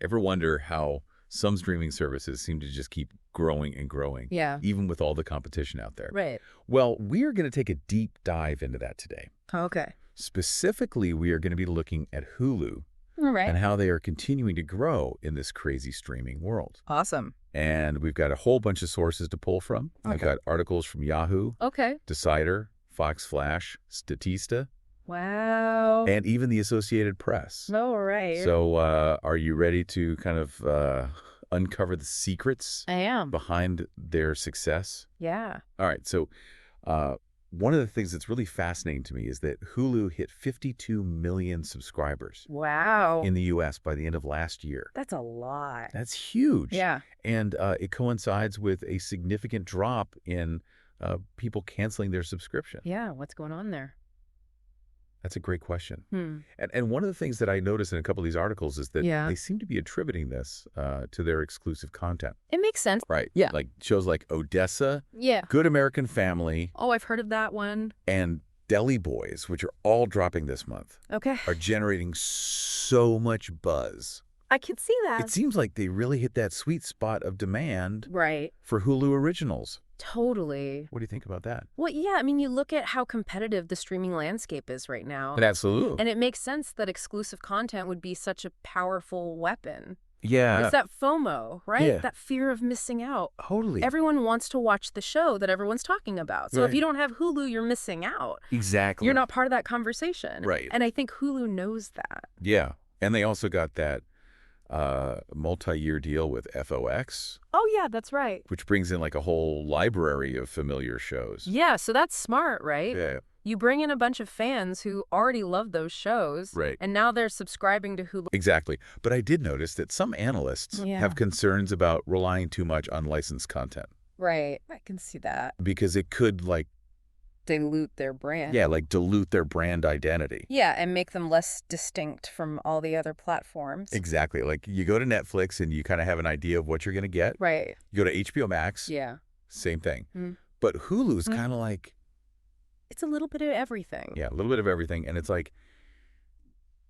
Ever wonder how some streaming services seem to just keep growing and growing, Yeah. even with all the competition out there? Right. Well, we are going to take a deep dive into that today. Okay. Specifically, we are going to be looking at Hulu All right. and how they are continuing to grow in this crazy streaming world. Awesome. And we've got a whole bunch of sources to pull from. I've got articles from Yahoo, Okay. Decider, Fox Flash, Statista, Wow. and even the Associated Press. All right. So are you ready to kind of uncover the secrets I am. behind their success? Yeah. All right. So one of the things that's really fascinating to me is that Hulu hit 52 million subscribers Wow. in the U.S. by the end of last year. That's a lot. That's huge. Yeah. And it coincides with a significant drop in people canceling their subscription. Yeah. What's going on there? That's a great question. Hmm. And one of the things that I noticed in a couple of these articles is that Yeah. they seem to be attributing this to their exclusive content. It makes sense. Right. Yeah. Like shows like Odessa, Yeah. Good American Family, Oh, I've heard of that one. and Deli Boys, which are all dropping this month, Okay. are generating so much buzz. I can see that. It seems like they really hit that sweet spot of demand Right. for Hulu originals. Totally. What do you think about that? Well, yeah, I mean, you look at how competitive the streaming landscape is right now. Absolutely. And it makes sense that exclusive content would be such a powerful weapon. Yeah. It's that FOMO, right? Yeah. That fear of missing out. Totally. Everyone wants to watch the show that everyone's talking about. So if Right. you don't have Hulu, you're missing out. Exactly. You're not part of that conversation. Right. And I think Hulu knows that. Yeah. And they also got that multi-year deal with FOX, Oh, yeah, that's right. which brings in like a whole library of familiar shows. Yeah, so that's smart, right? Yeah. You bring in a bunch of fans who already love those shows. Right. And now they're subscribing to Hulu. Exactly. But I did notice that some analysts Yeah. have concerns about relying too much on licensed content Right. I can see that. because it could like Dilute their brand. like dilute their brand identity. Yeah, and make them less distinct from all the other platforms. Exactly. Like you go to Netflix and you kind of have an idea of what you're going to get. Right. You go to HBO Max, Yeah. same thing. Mm. But Hulu's Mm. kind of like, It's a little bit of everything. yeah, a little bit of everything. And it's like,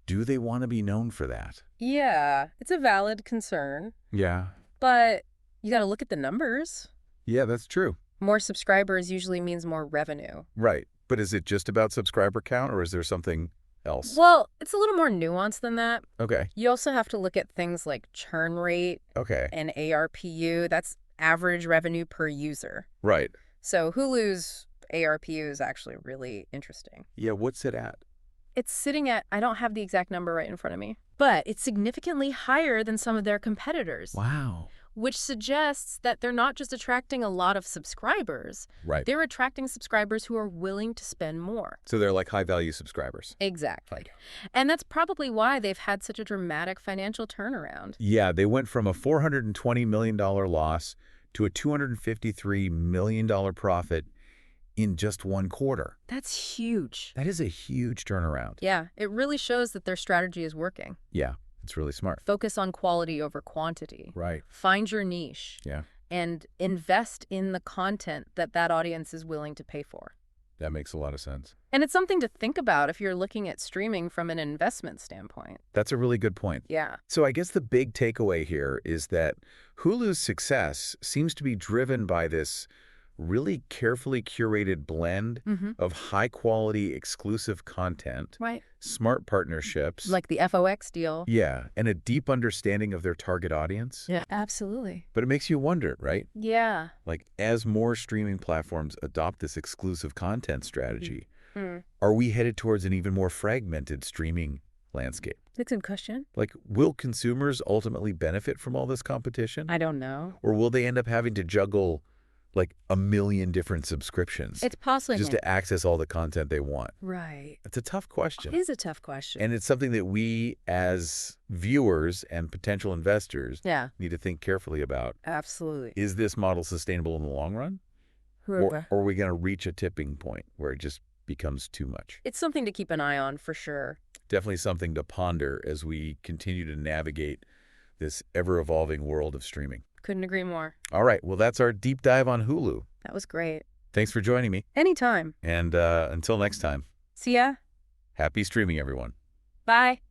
do they want to be known for that? Yeah, it's a valid concern, Yeah. but you got to look at the numbers. Yeah, that's true. More subscribers usually means more revenue. Right. But is it just about subscriber count or is there something else? Well, it's a little more nuanced than that. Okay. You also have to look at things like churn rate Okay. and ARPU. That's average revenue per user. Right. So Hulu's ARPU is actually really interesting. Yeah, what's it at? It's sitting at, I don't have the exact number right in front of me, but it's significantly higher than some of their competitors, Wow. which suggests that they're not just attracting a lot of subscribers, Right. they're attracting subscribers who are willing to spend more. So they're like high-value subscribers. Exactly. And that's probably why they've had such a dramatic financial turnaround. Yeah, they went from a $420 million loss to a $253 million profit in just one quarter. That's huge. That is a huge turnaround. Yeah, it really shows that their strategy is working. Yeah, it's really smart. Focus on quality over quantity. Right. Find your niche. Yeah, And invest in the content that that audience is willing to pay for. that makes a lot of sense. And it's something to think about if you're looking at streaming from an investment standpoint. That's a really good point. Yeah. So I guess the big takeaway here is that Hulu's success seems to be driven by this really carefully curated blend of high-quality exclusive content, Right. smart partnerships, Like the FOX deal. yeah, and a deep understanding of their target audience. Yeah, absolutely. But it makes you wonder, right? Yeah. Like, as more streaming platforms adopt this exclusive content strategy, Mm. are we headed towards an even more fragmented streaming landscape? That's a good question. Like, will consumers ultimately benefit from all this competition? I don't know. Or will they end up having to juggle like a million different subscriptions It's possible. just to access all the content they want? Right. It's a tough question. It is a tough question. And it's something that we as viewers and potential investors Yeah, need to think carefully about. absolutely. Is this model sustainable in the long run? Or are we going to reach a tipping point where it just becomes too much? It's something to keep an eye on for sure. Definitely something to ponder as we continue to navigate this ever-evolving world of streaming. Couldn't agree more. All right, well, that's our deep dive on Hulu. That was great. Thanks for joining me. Anytime. And until next time, See ya. happy streaming, everyone. Bye.